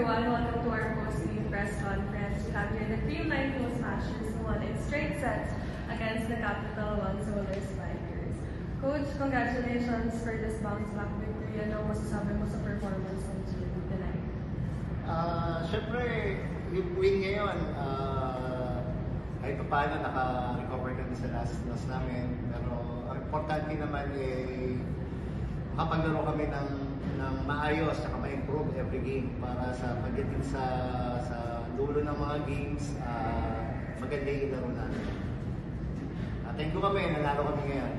everyone. Welcome to our post-game press conference. We have here the Cream Line Cool Smashers who won in straight sets against the Capital One Solar Spikers. Coach, congratulations for this bounce-back victory. Ano masasabi mo sa performance ng team tonight? Siyempre, yung win ngayon, kahit pa paano naka-recover kami sa last loss namin. Pero ang importante naman makapaglaro kami ng maayos at ma-improve every game para sa pagdating sa dulo ng mga games, maganda yung ilaro natin. Thank you kami, nanalo kami ngayon.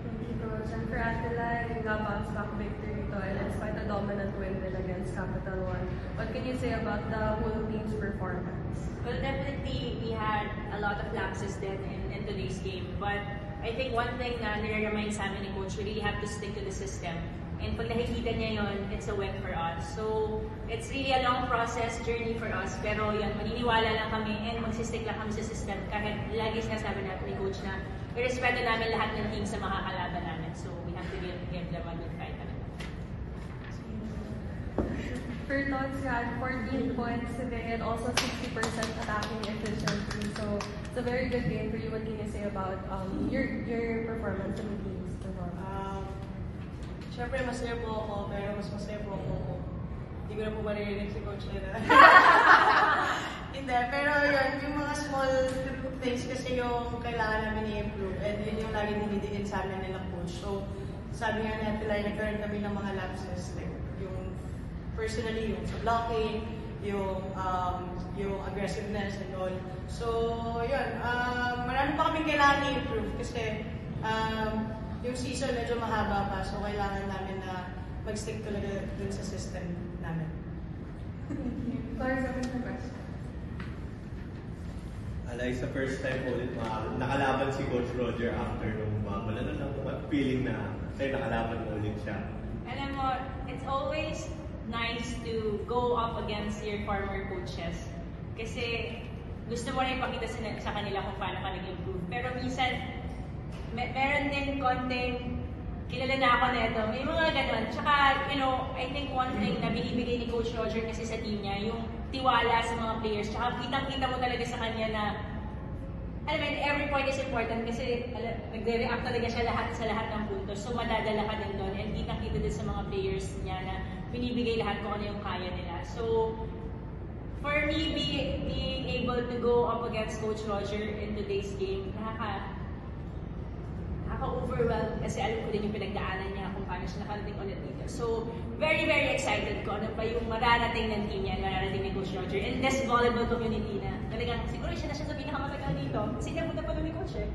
Thank you, Coach. And for Attila, yung bounce back victory ito, and it's quite a dominant win din against Capital One. What can you say about the whole team's performance? Well, definitely we had a lot of lapses then in today's game, but I think one thing na nire-remind sa amin ni Coach, we really have to stick to the system. And pag nakikita niya yun, it's a win for us. So, it's really a long process, journey for us. Pero yun, maniniwala lang kami and magsistick lang kami sa system. Kahit lagi sinasabi natin ni Coach na irespeto namin lahat ng team sa makakalaban namin. So, we have to give them a good fight. For Tots, you had 14 points today and also 60% attacking efficiency. So, it's a very good game for you. What can you say about your performance in the team's performance? Siyempre, masaya po ako, pero mas masaya po ako. Hindi ko na po maririnig si Coach Lena. Hindi, pero yun, yung mga small things kasi yung kailangan namin i-improve. And yun yung lagi dinidikit sa amin nilang Coach. So, sabi nga natin, nagkaroon kami ng mga lapses. Like, yung personally, yung sa blocking, yung aggressiveness and all. So, yun, marami pa kaming kailangan i-improve kasi yung season medyo mahaba pa, so kailangan namin na mag-stick talaga dun sa system namin. Sorry, second question. Alay, sa first time ulit nakalaban si Coach Roger after nung wala na feeling na nakalaban ulit siya. Alam mo, it's always nice to go up against your former coaches. Kasi gusto mo na ipakita sa kanila kung paano ka nag-improve. Pero minsan, meron din konting kilala na ako nito. May mga ganun. Tsaka, I think one thing na binibigay ni Coach Roger kasi sa team niya, yung tiwala sa mga players. Tsaka kitang-kita mo talaga sa kanya na, alam mo, every point is important kasi nagre-react talaga siya sa lahat ng puntos. So, madadala ka din doon. And kitang-kita din sa mga players niya na binibigay lahat kung ano yung kaya nila. So, for me, being able to go up against Coach Roger in today's game, nakaka-overwhelmed kasi alam ko din yung pinagdaanan niya kung paano siya nakarating ulit dito. So, very, very excited ko ano pa yung mararating ng team niya, mararating ni Coach Roger in this volleyball community na talagang siguro siya na siya sa pinakamatagal dito. Kasi niya punta pa doon ni Coach eh.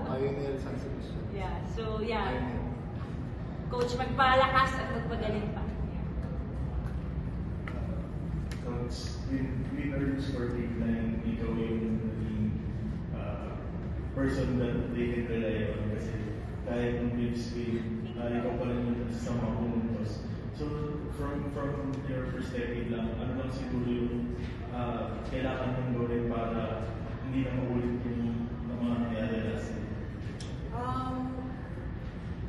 Pioneer San Sebastian. Yeah, so yeah. Coach, magpalakas at magpagaling pa. Coach, with our sporting line, ikaw yung person that they can rely on kasi kahit ng games game, ikaw pa rin yung sa mga pumuntos. So, from your perspective lang, ano lang siguro yung kailangan mong gawin para hindi na maulit yung mga nangyari last year?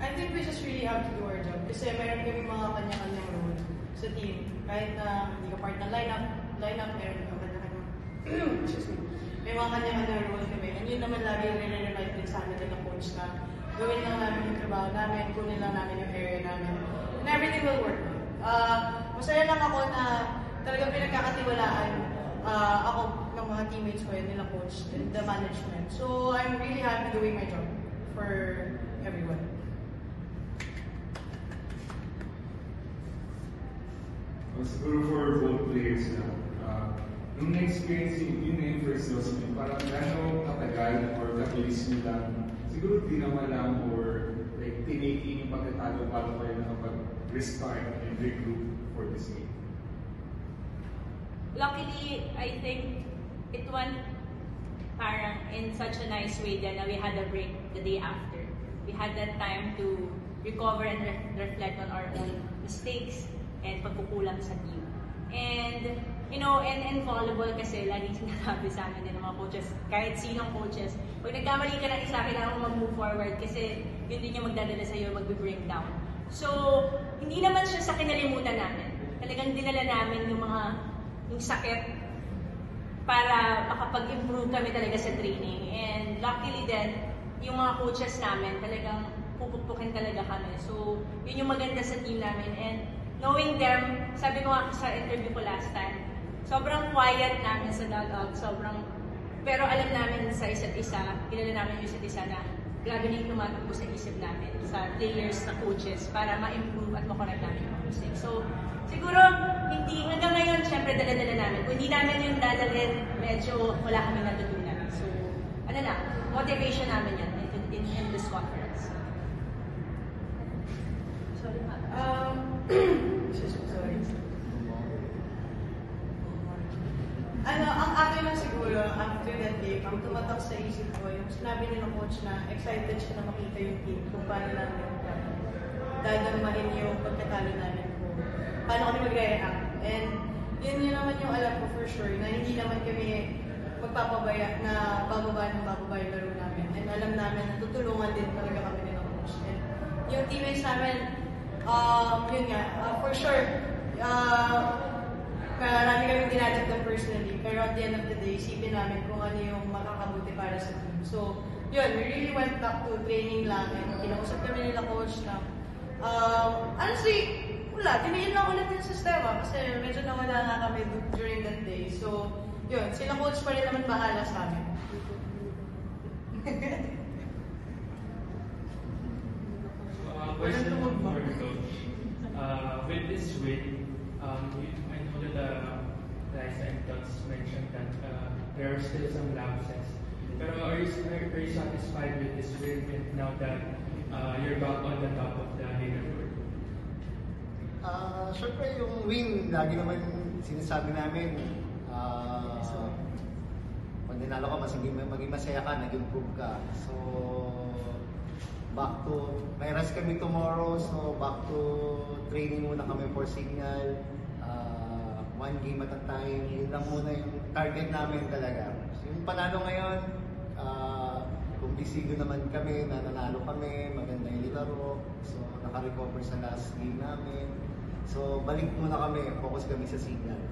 I think we just really have to do our job kasi meron kami mga kanya-kanyang role sa team. Kahit na hindi ka part ng lineup, meron ka kanya-kanyang excuse me. May mga kanya-kanyang role kami. And yun naman lagi yung nire-remind din sa amin ng Coach na gawin lang namin yung trabaho namin, kunin lang namin yung area namin. And everything will work. Masaya lang ako na talagang pinagkakatiwalaan ako ng mga teammates ko yun nila Coach and the management. So I'm really happy doing my job for everyone. Siguro for both players na, nung na-experience yun na yung first loss niyo, parang gano'ng katagal or kabilis nyo lang, siguro di naman lang or like tiniking yung pagkatalo para kayo nakapag-restart and regroup for this game. Luckily, I think it went parang in such a nice way then na we had a break the day after. We had that time to recover and reflect on our own mistakes and pagkukulang sa team. And, in volleyball kasi, laging sinasabi sa amin din ng mga coaches, kahit sinong coaches, pag nagkamali ka ng isa, kailangan mo mag-move forward kasi yun din yung magdadala sa'yo, mag-bring down. So, hindi naman siya sa kinalimutan namin. talagang dinala namin yung sakit para makapag-improve kami talaga sa training. And luckily din, yung mga coaches namin talagang pupukpukin talaga kami. So, yun yung maganda sa team namin. And knowing them, sabi ko nga sa interview ko last time, sobrang quiet namin sa dugout, pero alam namin sa isa't isa, kilala namin yung isa't isa na grabe na yung tumatakbo sa isip namin, sa players, sa coaches, para ma-improve at ma-correct namin yung mistakes. So, siguro, hindi, hanggang ngayon, syempre, dala-dala namin. Kung hindi namin yung dadalhin, medyo wala kami natutunan. So, ano na, motivation namin yan in this conference. Sorry. Sorry. Ang akin lang siguro, after that game, ang tumatak sa isip ko, yung sinabi nila coach na excited siya na makita yung team kung paano namin dadamahin yung pagkatalo namin kung paano kami mag-react. And yun naman yung alam ko for sure, na hindi naman kami magpapabaya na bababa yung laro namin. And alam namin na tutulungan din talaga kami nila coach. And yung teammates namin, yun nga, for sure, marami kami dinadagdag personally, pero at the end of the day, isipin namin kung ano yung makakabuti para sa team. So, yun, we really went back to training lang, and kinausap kami nila coach na, honestly, wala, tiniin lang ulit yung sistema, kasi medyo nawala nga kami during that day. So, yun, sila coach pa rin naman bahala sa amin. Question for Coach. With this win, I know that Liza and Tots mentioned that there are still some lapses. Pero are you satisfied with this win now that you're back on the top of the leaderboard? Siyempre yung win, lagi naman sinasabi namin, pag dinalo ka, maging masaya ka, nag-improve ka. So, may rest kami tomorrow, so back to training muna kami for Signal. One game at a time, yun lang muna yung target namin talaga. So, yung panalo ngayon, kung bisigo naman kami, nanalo kami, maganda yung laro. So, naka-recover sa last game namin. So, balik muna kami, focus kami sa Signal.